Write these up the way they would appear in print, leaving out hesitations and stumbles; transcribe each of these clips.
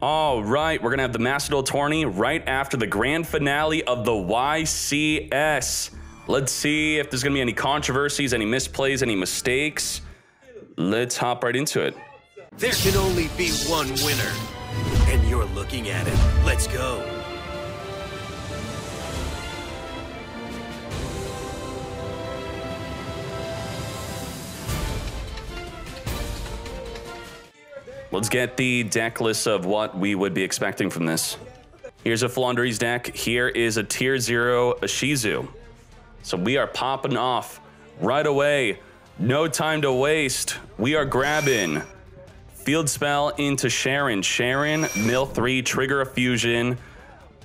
All right, we're going to have the Master Duel tourney right after the grand finale of the YCS. Let's see if there's going to be any controversies, any misplays, any mistakes. Let's hop right into it. There can only be one winner, and you're looking at it. Let's go. Let's get the deck list of what we would be expecting from this. Here's a Floowandereeze deck. Here is a Tier 0 Ishizu. So we are popping off right away. No time to waste. We are grabbing Field Spell into Sharon. Sharon, mill 3, trigger a fusion.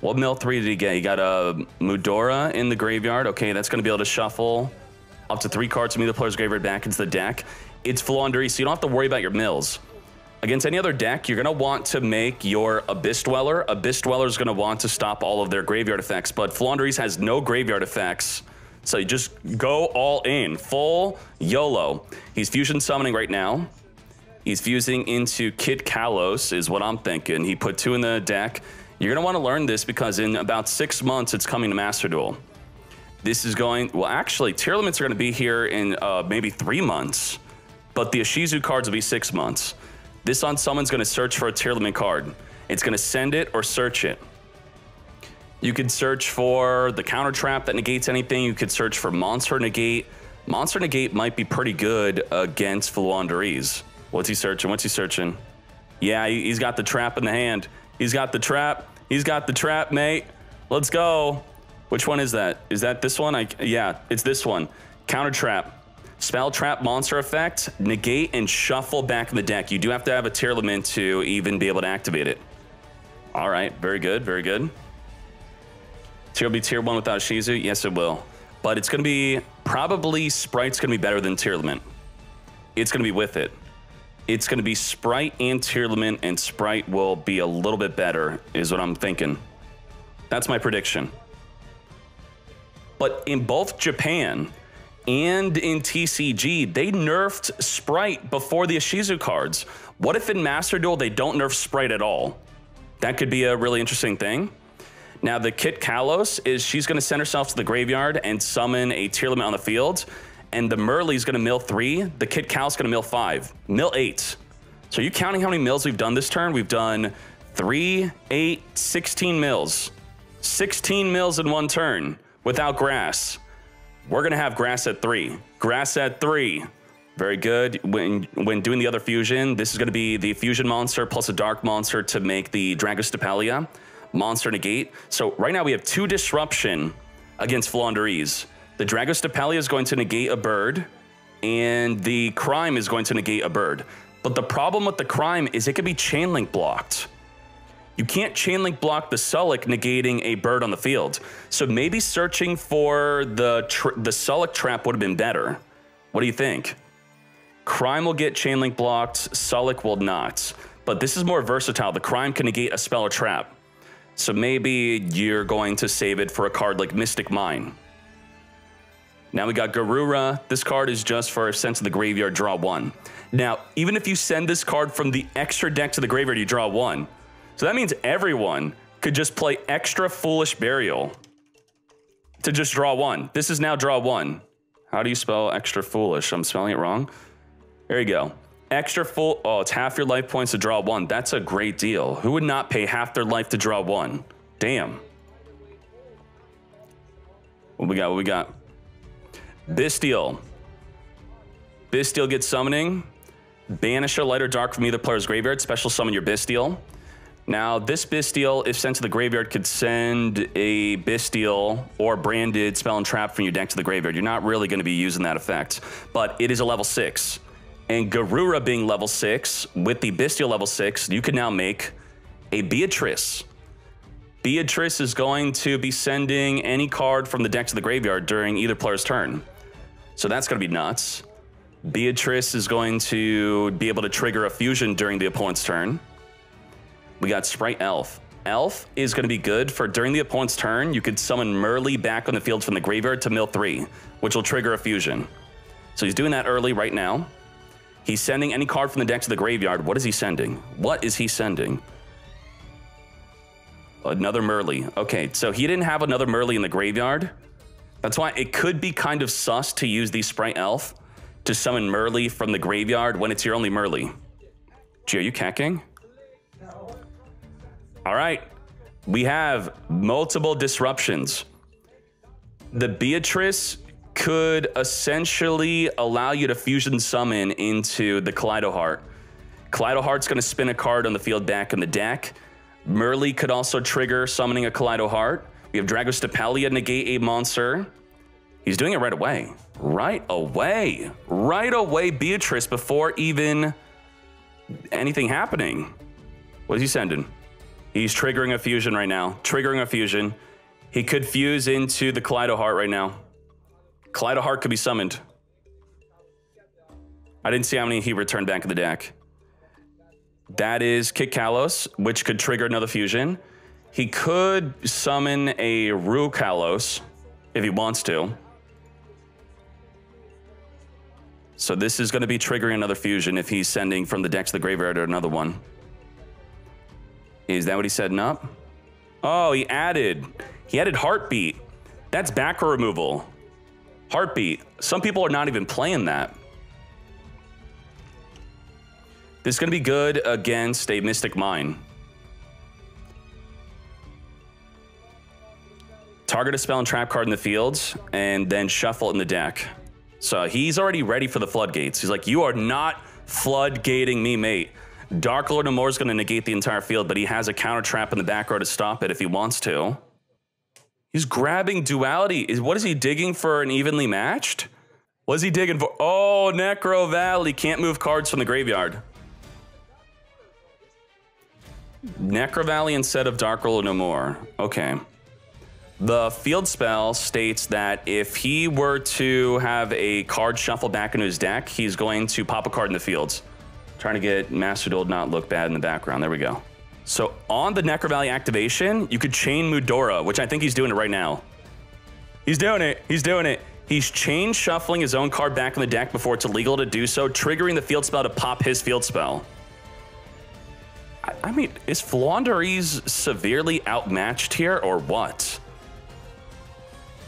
What mill 3 did he get? He got a Mudora in the graveyard. Okay, that's going to be able to shuffle up to 3 cards from either player's graveyard back into the deck. It's Floowandereeze, so you don't have to worry about your mills. Against any other deck, you're going to want to make your Abyss Dweller. Abyss Dweller is going to want to stop all of their graveyard effects, but Floowandereeze has no graveyard effects, so you just go all in. Full YOLO. He's fusion summoning right now. He's fusing into Kit Kalos, is what I'm thinking. He put 2 in the deck. You're going to want to learn this because in about 6 months, it's coming to Master Duel. This is going... Well, actually, tier limits are going to be here in maybe 3 months, but the Ishizu cards will be 6 months. This Unsummon's going to search for a tier limit card. It's going to send it or search it. You could search for the counter trap that negates anything. You could search for Monster Negate. Monster Negate might be pretty good against Floowandereeze. What's he searching? What's he searching? Yeah, he's got the trap in the hand. He's got the trap. He's got the trap, mate. Let's go. Which one is that? Is that this one? Yeah, it's this one. Counter trap. Spell trap monster effect, negate and shuffle back in the deck. You do have to have a tier limit to even be able to activate it. All right, very good, very good. Tier will be tier 1 without Ishizu? Yes, it will. But it's going to be, probably Sprite's going to be better than tier limit. It's going to be with it. It's going to be Sprite and tier limit, and Sprite will be a little bit better, is what I'm thinking. That's my prediction. But in both Japan and in TCG, they nerfed Sprite before the Ishizu cards. What if in Master Duel they don't nerf Sprite at all? That could be a really interesting thing. Now the Kit Kalos is she's going to send herself to the graveyard and summon a tier limit on the field. And the Merly's going to mill 3. The Kit Kalos going to mill 5. Mill 8. So are you counting how many mills we've done this turn? We've done 3, 8, 16 mills. 16 mills in one turn without grass. We're going to have grass at 3. Grass at 3. Very good. When doing the other fusion, this is going to be the fusion monster plus a dark monster to make the Dragostapelia monster negate. So right now we have 2 disruption against Floowandereeze. The Dragostapelia is going to negate a bird, and the crime is going to negate a bird. But the problem with the crime is it could be chain link blocked. You can't chain link block the Sullick negating a bird on the field. So maybe searching for the Sullick trap would have been better. What do you think? Crime will get chain link blocked, Sullick will not. But this is more versatile. The crime can negate a spell or trap. So maybe you're going to save it for a card like Mystic Mine. Now we got Garura. This card is just for sent to the graveyard, draw 1. Now, even if you send this card from the extra deck to the graveyard, you draw 1. So that means everyone could just play extra Foolish Burial to just draw 1. This is now draw 1. How do you spell extra foolish? I'm spelling it wrong. There you go. Extra full. Oh, it's half your life points to draw 1. That's a great deal. Who would not pay half their life to draw 1? Damn. What we got? What we got? Bystial. Bystial gets summoning. Banish a light or dark from either player's graveyard. Special summon your Bystial. Now, this Bystial, if sent to the graveyard, could send a Bystial or branded spell and trap from your deck to the graveyard. You're not really going to be using that effect, but it is a level 6. And Garura being level 6, with the Bystial level 6, you can now make a Beatrice. Beatrice is going to be sending any card from the deck to the graveyard during either player's turn. So that's going to be nuts. Beatrice is going to be able to trigger a fusion during the opponent's turn. We got Sprite Elf. Elf is going to be good for during the opponent's turn. You could summon Merly back on the field from the graveyard to mill 3, which will trigger a fusion. So he's doing that early right now. He's sending any card from the deck to the graveyard. What is he sending? What is he sending? Another Merly. Okay, so he didn't have another Merly in the graveyard. That's why it could be kind of sus to use the Sprite Elf to summon Merly from the graveyard when it's your only Merly. Gee, are you cacking? All right, we have multiple disruptions. The Beatrice could essentially allow you to fusion summon into the Kaleido Heart. Kaleido Heart's going to spin a card on the field back in the deck. Merly could also trigger summoning a Kaleido Heart. We have Dragostapelia negate a monster. He's doing it right away. Right away. Right away, Beatrice, before even anything happening. What is he sending? He's triggering a fusion right now. Triggering a fusion. He could fuse into the Kaleido Heart right now. Kaleido Heart could be summoned. I didn't see how many he returned back in the deck. That is Kick Kalos, which could trigger another fusion. He could summon a Ru Kalos if he wants to. So this is going to be triggering another fusion if he's sending from the deck to the graveyard or another one. Is that what he's setting up? Oh, he added Heartbeat. That's back row removal. Heartbeat. Some people are not even playing that. This is going to be good against a Mystic Mine. Target a spell and trap card in the fields, and then shuffle it in the deck. So he's already ready for the floodgates. He's like, you are not floodgating me, mate. Dark Lord Namor is going to negate the entire field, but he has a counter trap in the back row to stop it if he wants to. He's grabbing Duality. What is he digging for? An evenly matched? What is he digging for? Oh, Necro Valley. Can't move cards from the graveyard. Necro Valley instead of Dark Lord Namor. Okay. The field spell states that if he were to have a card shuffle back into his deck, he's going to pop a card in the fields. Trying to get Master Duel not look bad in the background. There we go. So on the Necro Valley activation, you could chain Mudora, which I think he's doing it right now. He's doing it. He's doing it. He's chain shuffling his own card back in the deck before it's illegal to do so, triggering the field spell to pop his field spell. I mean, is Floowandereeze severely outmatched here or what?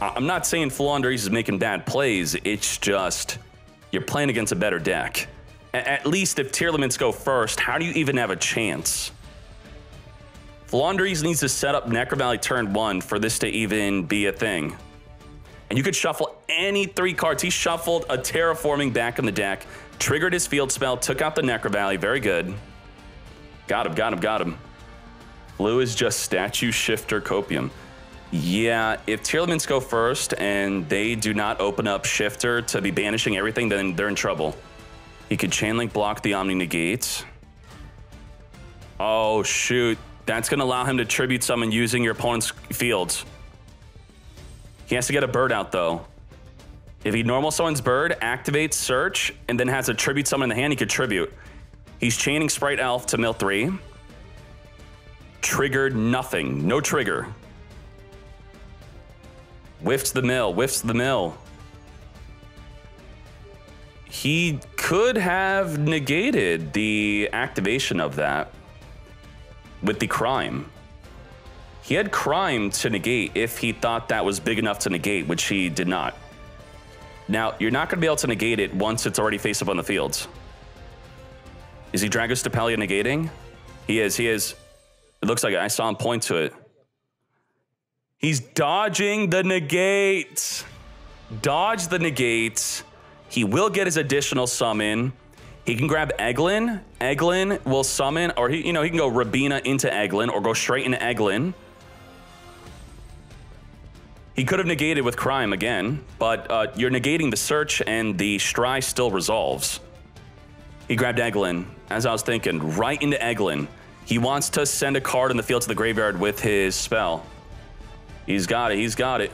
I'm not saying Floowandereeze is making bad plays. It's just you're playing against a better deck. At least if Tearlaments go first, how do you even have a chance? Floowandereeze needs to set up Necro Valley turn 1 for this to even be a thing. And you could shuffle any 3 cards. He shuffled a Terraforming back in the deck, triggered his field spell, took out the Necro Valley. Very good. Got him, got him, got him. Blue is just Statue Shifter Copium. Yeah, if Tearlaments go first and they do not open up Shifter to be banishing everything, then they're in trouble. He could Chainlink block the Omni Negates. Oh, shoot. That's going to allow him to tribute summon using your opponent's fields. He has to get a bird out, though. If he normal summons bird, activates search, and then has a tribute summon in the hand, he could tribute. He's chaining Sprite Elf to mill 3. Triggered nothing. No trigger. Whiffs the mill. Whiffs the mill. He could have negated the activation of that with the crime. He had crime to negate if he thought that was big enough to negate, which he did not. Now, you're not going to be able to negate it once it's already face up on the fields. Is he Dragostapelia negating? He is, he is. It looks like it. I saw him point to it. He's dodging the negates. Dodge the negates. He will get his additional summon. He can grab Eglin. Eglin will summon, or he can go Rabina into Eglin or go straight into Eglin. He could have negated with crime again, but you're negating the search and the Stry still resolves. He grabbed Eglin, as I was thinking, right into Eglin. He wants to send a card in the field to the graveyard with his spell. He's got it, he's got it.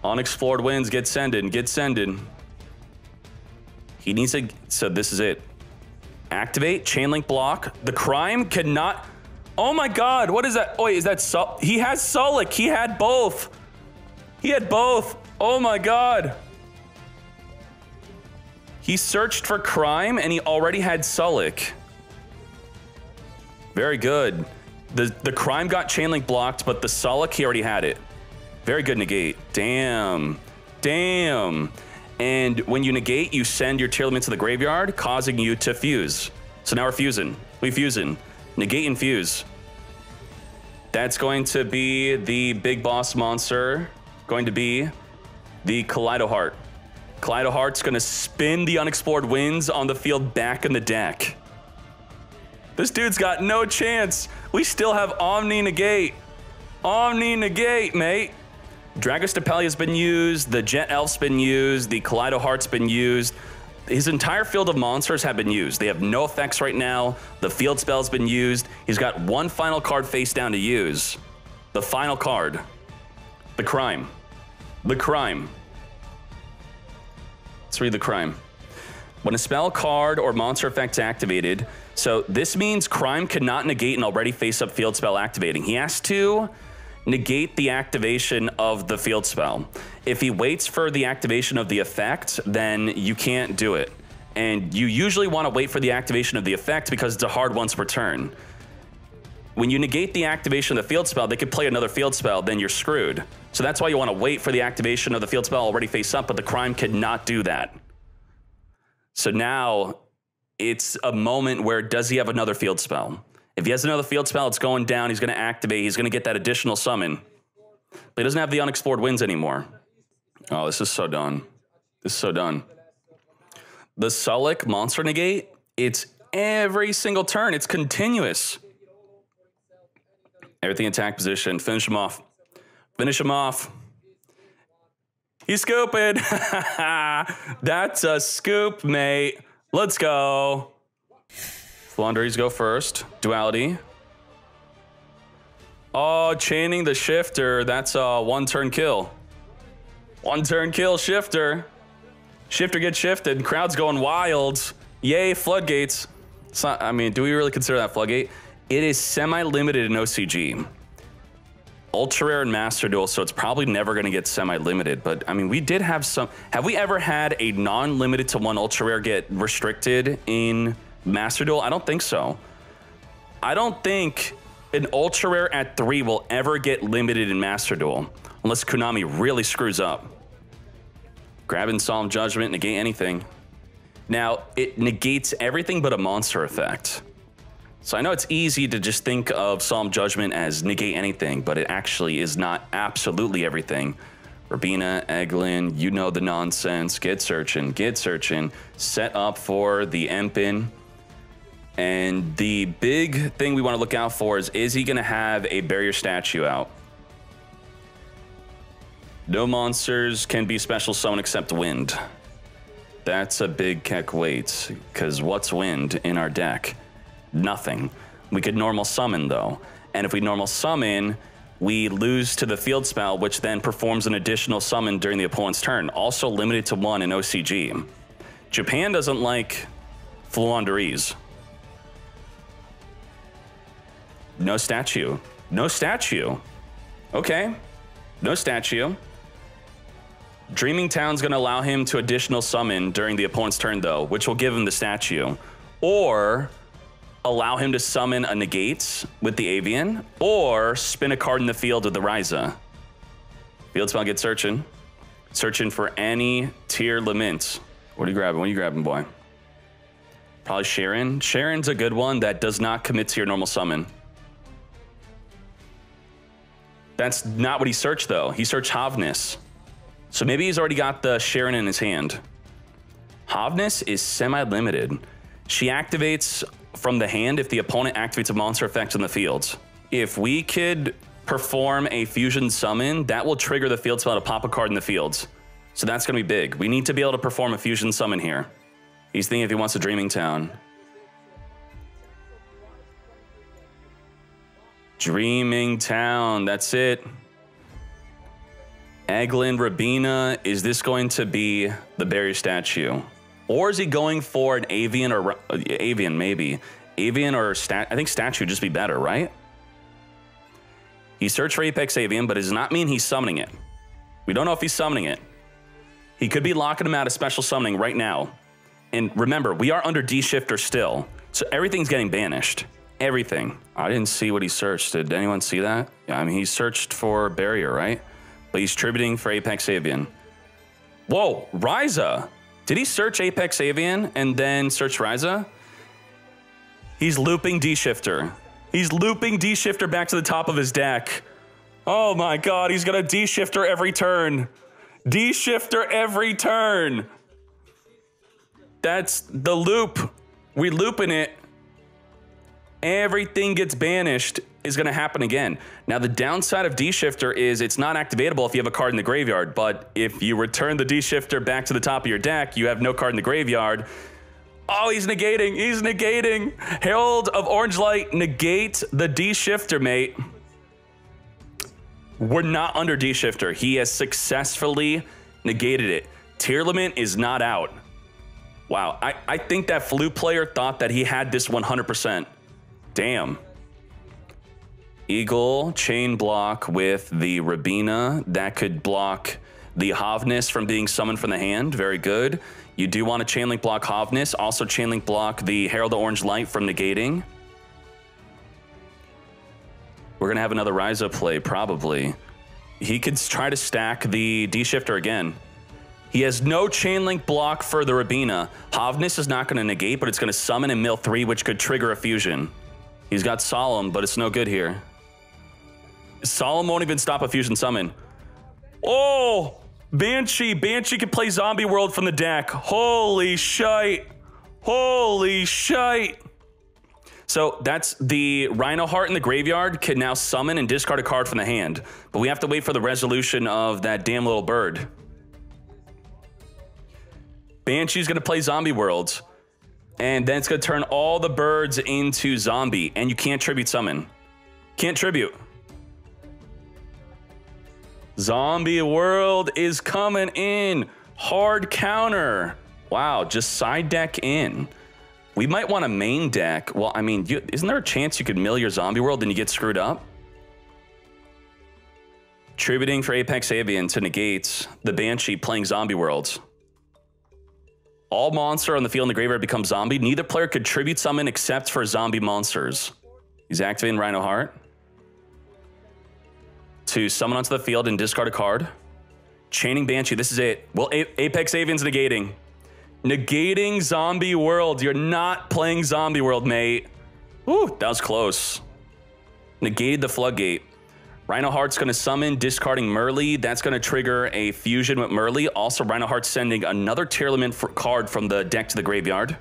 Unexplored Winds, get sending, get sending. He needs to, so this is it. Activate, Chainlink block. The crime cannot, oh my God, what is that? Oh wait, is that, he has Sulik, he had both. He had both, oh my God. He searched for crime and he already had Sulik. Very good. The crime got chain link blocked, but the Sullick, he already had it. Very good negate. Damn. Damn. And when you negate, you send your tier limit to the graveyard, causing you to fuse. So now we're fusing. We fusing. Negate and fuse. That's going to be the big boss monster. Going to be the Kaleido Heart. Kaleido Heart's going to spin the Unexplored Winds on the field back in the deck. This dude's got no chance. We still have Omni Negate. Omni Negate, mate. Dragostapelia's been used. The Jet Elf's been used. The Kaleido Heart's been used. His entire field of monsters have been used. They have no effects right now. The field spell's been used. He's got one final card face down to use. The final card. The crime. The crime. Let's read the crime. When a spell, card, or monster effect's activated, so this means crime cannot negate an already face-up field spell activating. He has to negate the activation of the field spell. If he waits for the activation of the effect, then you can't do it. And you usually want to wait for the activation of the effect because it's a hard once per turn. When you negate the activation of the field spell, they could play another field spell, then you're screwed. So that's why you want to wait for the activation of the field spell already face up, but the crime cannot do that. So now it's a moment where does he have another field spell? If he has another field spell, it's going down. He's going to activate. He's going to get that additional summon. But he doesn't have the Unexplored Winds anymore. Oh, this is so done. This is so done. The Sullick Monster Negate, it's every single turn. It's continuous. Everything attack position. Finish him off. Finish him off. He's scooping. That's a scoop, mate. Let's go. Floowandereeze go first. Duality. Oh, chaining the Shifter. That's a one-turn kill. One-turn kill, Shifter. Shifter gets shifted. Crowd's going wild. Yay, Floodgates. It's not, I mean, do we really consider that Floodgate? It is semi-limited in OCG. Ultra Rare and Master Duel, so it's probably never going to get semi-limited. But, I mean, we did have some... Have we ever had a non-limited to one Ultra Rare get restricted in Master Duel? I don't think so. I don't think an Ultra Rare at 3 will ever get limited in Master Duel. Unless Konami really screws up. Grab Solemn Judgment, negate anything. Now, it negates everything but a monster effect. So I know it's easy to just think of Solemn Judgment as negate anything, but it actually is not absolutely everything. Rabina, Eglin, you know the nonsense. Get searching, set up for the Empin. And the big thing we want to look out for is he going to have a barrier statue out? No monsters can be special summon except wind. That's a big keck weight, because what's wind in our deck? Nothing. We could normal summon though. And if we normal summon, we lose to the field spell, which then performs an additional summon during the opponent's turn. Also limited to 1 in OCG. Japan doesn't like Floowandereeze. No statue. No statue. Okay. No statue. Dreaming Town's going to allow him to additional summon during the opponent's turn though, which will give him the statue. Or allow him to summon a negate with the Avian, or spin a card in the field with the Ryza. Field spell, get searching. Searching for any tier limits. What are you grabbing? What are you grabbing, boy? Probably Sharon. Sharon's a good one that does not commit to your normal summon. That's not what he searched, though. He searched Havnis. So maybe he's already got the Sharon in his hand. Havnis is semi-limited. She activates from the hand if the opponent activates a monster effect in the field. If we could perform a fusion summon, that will trigger the field spell to pop a card in the field. So that's going to be big. We need to be able to perform a fusion summon here. He's thinking if he wants a Dreaming Town. Dreaming Town, that's it. Eglin, Rabina, is this going to be the barrier statue? Or is he going for an Avian or Avian, maybe? Avian or I think statue would just be better, right? He searched for Apex Avian, but it does not mean he's summoning it. We don't know if he's summoning it. He could be locking him out of special summoning right now. And remember, we are under D-Shifter still, so everything's getting banished. everything. I didn't see what he searched. Did anyone see that? Yeah, I mean, he searched for Barrier, right? But he's tributing for Apex Avian. Whoa, Ryza. Did he search Apex Avian and then search Ryza? He's looping D-Shifter. He's looping D-Shifter back to the top of his deck. Oh my God, he's gonna D-Shifter every turn. D-Shifter every turn. That's the loop. We looping it. Everything gets banished is going to happen again. Now, the downside of D-Shifter is it's not activatable if you have a card in the graveyard, but if you return the D-Shifter back to the top of your deck, you have no card in the graveyard. Oh, he's negating. He's negating. Herald of Orange Light, negate the D-Shifter, mate. We're not under D-Shifter. He has successfully negated it. Tearlament is not out. Wow, I think that Flute player thought that he had this 100%. Damn. Eagle, chain block with the Rabina. That could block the Havnis from being summoned from the hand. Very good. You do want to chainlink block Havnis. Also chainlink block the Herald of Orange Light from negating. We're going to have another Ryza play, probably. He could try to stack the D-Shifter again. He has no chainlink block for the Rabina. Havnis is not going to negate, but it's going to summon and mill 3, which could trigger a fusion. He's got Solemn, but it's no good here. Solemn won't even stop a fusion summon. Oh, Banshee. Banshee can play Zombie World from the deck. Holy shite. Holy shite. So that's the Rhino Heart in the graveyard can now summon and discard a card from the hand. But we have to wait for the resolution of that damn little bird. Banshee's going to play Zombie World. And then it's going to turn all the birds into zombie. And you can't tribute summon. Can't tribute. Zombie World is coming in. Hard counter. Wow, just side deck in. We might want a main deck. Well, I mean, isn't there a chance you could mill your Zombie World and you get screwed up? Tributing for Apex Avian to negate the Banshee playing Zombie Worlds. All monster on the field in the graveyard becomes zombie. Neither player could tribute summon except for zombie monsters. He's activating Rhino Heart to summon onto the field and discard a card. Chaining Banshee, this is it. Well, Apex Avian's negating. Negating Zombie World. You're not playing Zombie World, mate. Ooh, that was close. Negated the Floodgate. Rhino Heart's going to summon, discarding Merly. That's going to trigger a fusion with Merly. Also, Rhino Heart's sending another Tearlament card from the deck to the graveyard.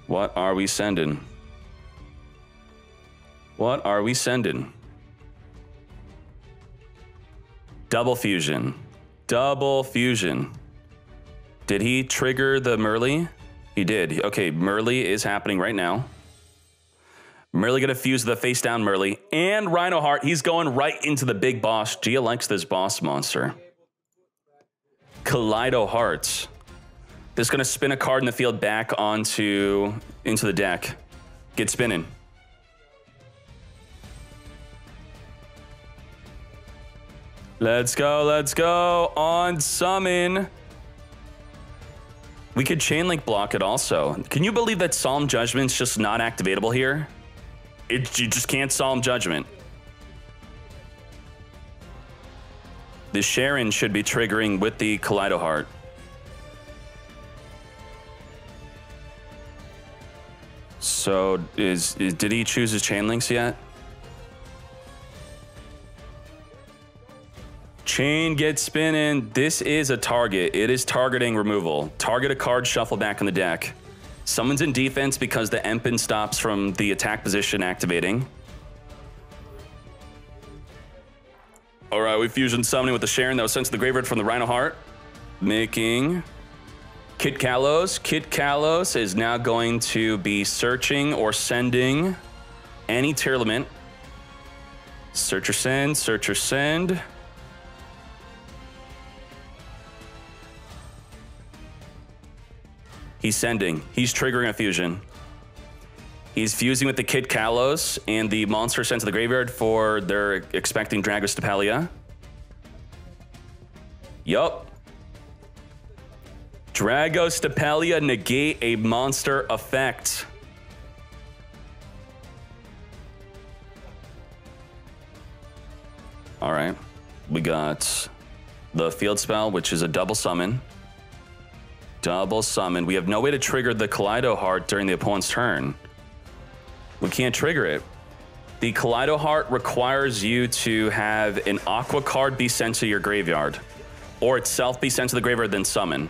What are we sending? What are we sending? Double fusion. Double fusion. Did he trigger the Merly? He did. Okay, Merly is happening right now. Merly gonna fuse the face down Merly and Rhino Heart. He's going right into the big boss. Gia likes this boss monster. Kaleido Hearts. This is gonna spin a card in the field back into the deck. Get spinning. Let's go on summon. We could chainlink block it also. Can you believe that Solemn Judgment's just not activatable here? You just can't Solemn Judgment. The Sharon should be triggering with the Kaleido Heart. So did he choose his chain links yet? Chain gets spinning. This is a target. It is targeting removal. Target a card, shuffle back in the deck. Summons in defense because the Empen stops from the attack position activating. All right, we fusion summoning with the Sharon that was sent to the graveyard from the Rhino Heart, making Kit Kalos. Kit Kalos is now going to be searching or sending any Tearlament. Searcher send, searcher send. He's sending. He's triggering a fusion. He's fusing with the Kit Kalos and the monster sent to the graveyard for their expecting Dragostapelia. Yup. Dragostapelia negate a monster effect. All right. We got the field spell, which is a double summon. Double summon. We have no way to trigger the Kaleido Heart during the opponent's turn. We can't trigger it. The Kaleido Heart requires you to have an Aqua card be sent to your graveyard, or itself be sent to the graveyard, then summon.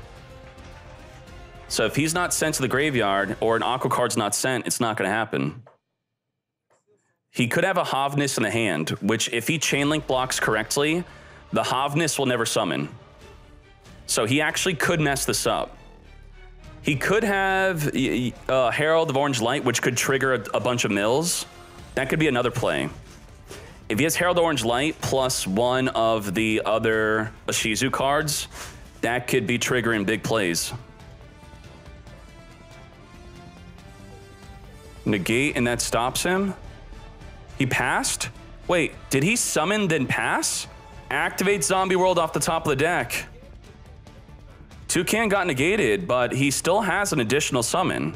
So if he's not sent to the graveyard, or an Aqua card's not sent, it's not going to happen. He could have a Havnis in the hand, which if he Chainlink blocks correctly, the Havnis will never summon. So he actually could mess this up. He could have Herald of Orange Light, which could trigger a bunch of mills. That could be another play. If he has Herald of Orange Light plus one of the other Ishizu cards, that could be triggering big plays. Negate, and that stops him. He passed? Wait, did he summon then pass? Activate Zombie World off the top of the deck. Toucan got negated, but he still has an additional summon.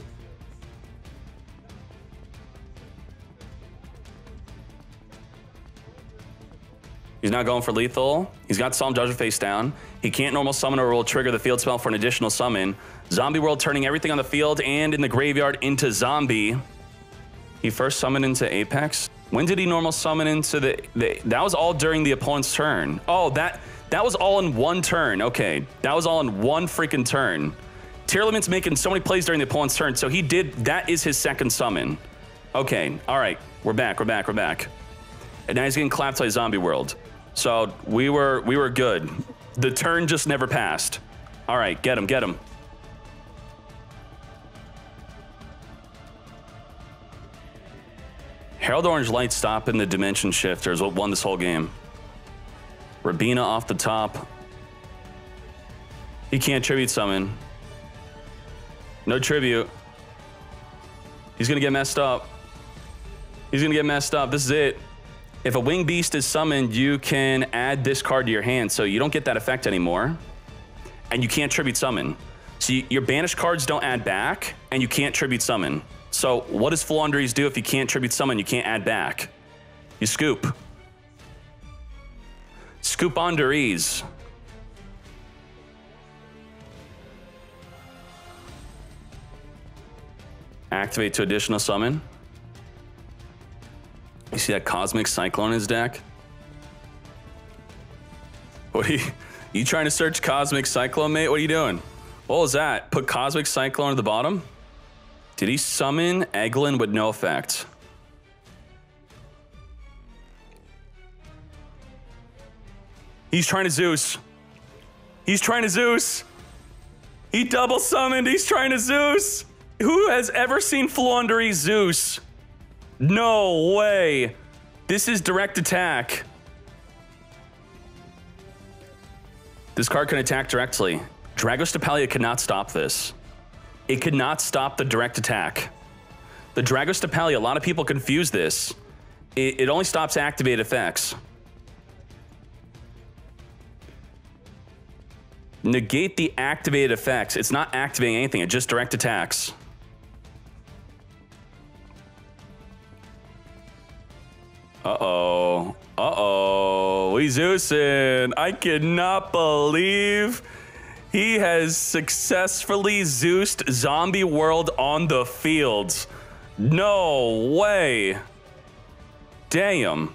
He's not going for lethal. He's got Solemn Judgment face down. He can't normal summon or will trigger the field spell for an additional summon. Zombie World turning everything on the field and in the graveyard into zombie. He first summoned into Apex. When did he normal summon into the that was all during the opponent's turn. Oh, that was all in one turn. Okay, that was all in one freaking turn. Tearlament's making so many plays during the opponent's turn, so he did, that is his second summon. Okay, all right, we're back. And now he's getting clapped by Zombie World. So we were good. The turn just never passed. All right, get him. Herald Orange Light stopping the Dimension Shifter is what won this whole game. Rabina off the top. He can't tribute summon. No tribute. He's gonna get messed up. This is it. If a Winged Beast is summoned, you can add this card to your hand, so you don't get that effect anymore. And you can't tribute summon. So your banished cards don't add back, and you can't tribute summon. So what does Flandres do if you can't tribute summon, you can't add back? You scoop. Scoop Andurese. Activate to additional summon. You see that Cosmic Cyclone in his deck? What are you trying to search Cosmic Cyclone, mate? What are you doing? What was that? Put Cosmic Cyclone at the bottom? Did he summon Eglin with no effect? He's trying to Zeus. He double summoned. He's trying to Zeus. Who has ever seen Flandres Zeus? No way. This is direct attack. This card can attack directly. Dragostapelia cannot stop this. It could not stop the direct attack. The Dragostapelia, a lot of people confuse this. It only stops activated effects. Negate the activated effects. It's not activating anything, it just direct attacks. We Zeusing. I cannot believe he has successfully Zeused Zombie World on the field. No way. Damn.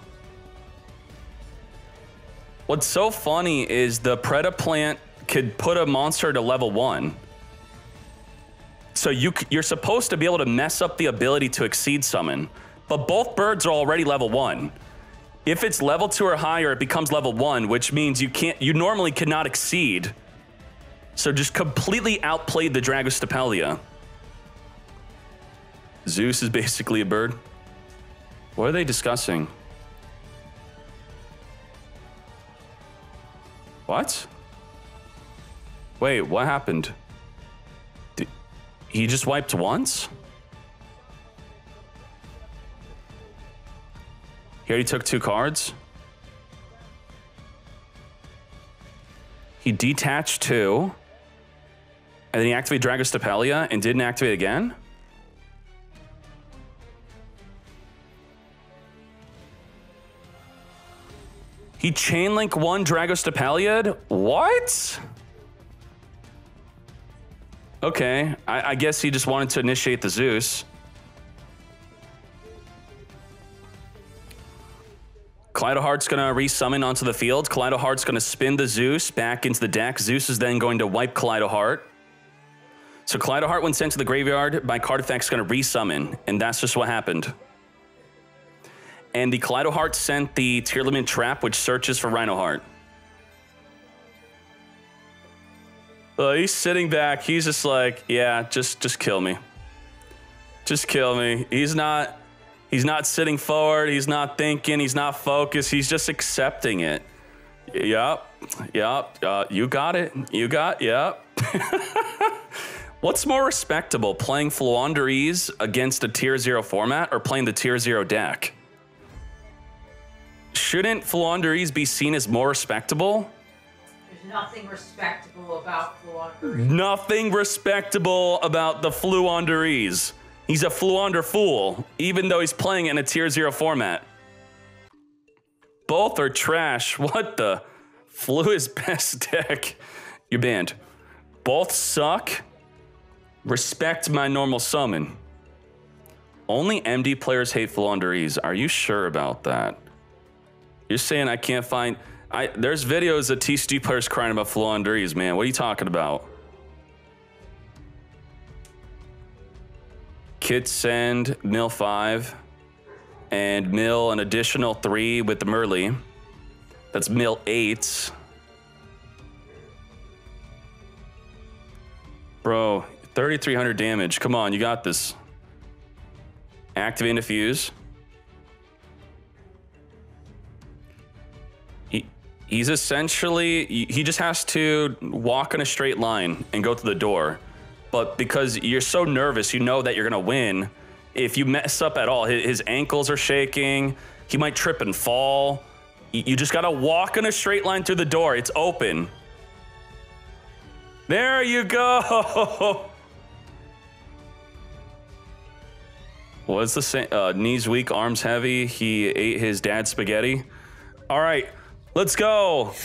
What's so funny is the Predaplant could put a monster to level 1. So you're supposed to be able to mess up the ability to exceed summon, but both birds are already level 1. If it's level 2 or higher, it becomes level 1, which means you normally cannot exceed. So just completely outplayed the Dragostapelia. Zeus is basically a bird. What are they discussing? What? Wait, what happened? He just wiped once? He already took 2 cards? He detached 2. And then he activated Dragostapelia and didn't activate again? He Chainlink 1 Dragostapelia? What? Okay, I guess he just wanted to initiate the Zeus. Kaleido Heart's gonna resummon onto the field. Kaleido Heart's gonna spin the Zeus back into the deck. Zeus is then going to wipe Kaleido Heart. So Kaleido Heart, when sent to the graveyard, my card effect's gonna resummon, and that's just what happened. And the Kaleido Heart sent the Tearlament Trap, which searches for Rhino Heart. He's sitting back. He's just like, yeah, just kill me. Just kill me. He's not sitting forward. He's not thinking. He's not focused. He's just accepting it. Yep. You got it. Yep. What's more respectable, playing Floowandereeze against a tier 0 format or playing the tier 0 deck? Shouldn't Floowandereeze be seen as more respectable? There's nothing respectable about Floowandereeze. Nothing respectable about the Floowandereeze. He's a Floowander fool, even though he's playing in a tier 0 format. Both are trash. What the? Flu is best deck. You're banned. Both suck. Respect my normal summon. Only MD players hate Floowandereeze. Are you sure about that? You're saying I can't find... There's videos of TCG players crying about Floowandereeze, man. What are you talking about? Kit send, mill 5, and mill an additional 3 with the Merly. That's mill 8. Bro, 3,300 damage. Come on, you got this. Activate and diffuse. He's essentially, he just has to walk in a straight line and go to the door. But because you're so nervous, you know that you're gonna win. If you mess up at all, his ankles are shaking. He might trip and fall. You just gotta walk in a straight line through the door. It's open. There you go. What's the same? Knees weak, arms heavy. He ate his dad's spaghetti. All right. Let's go.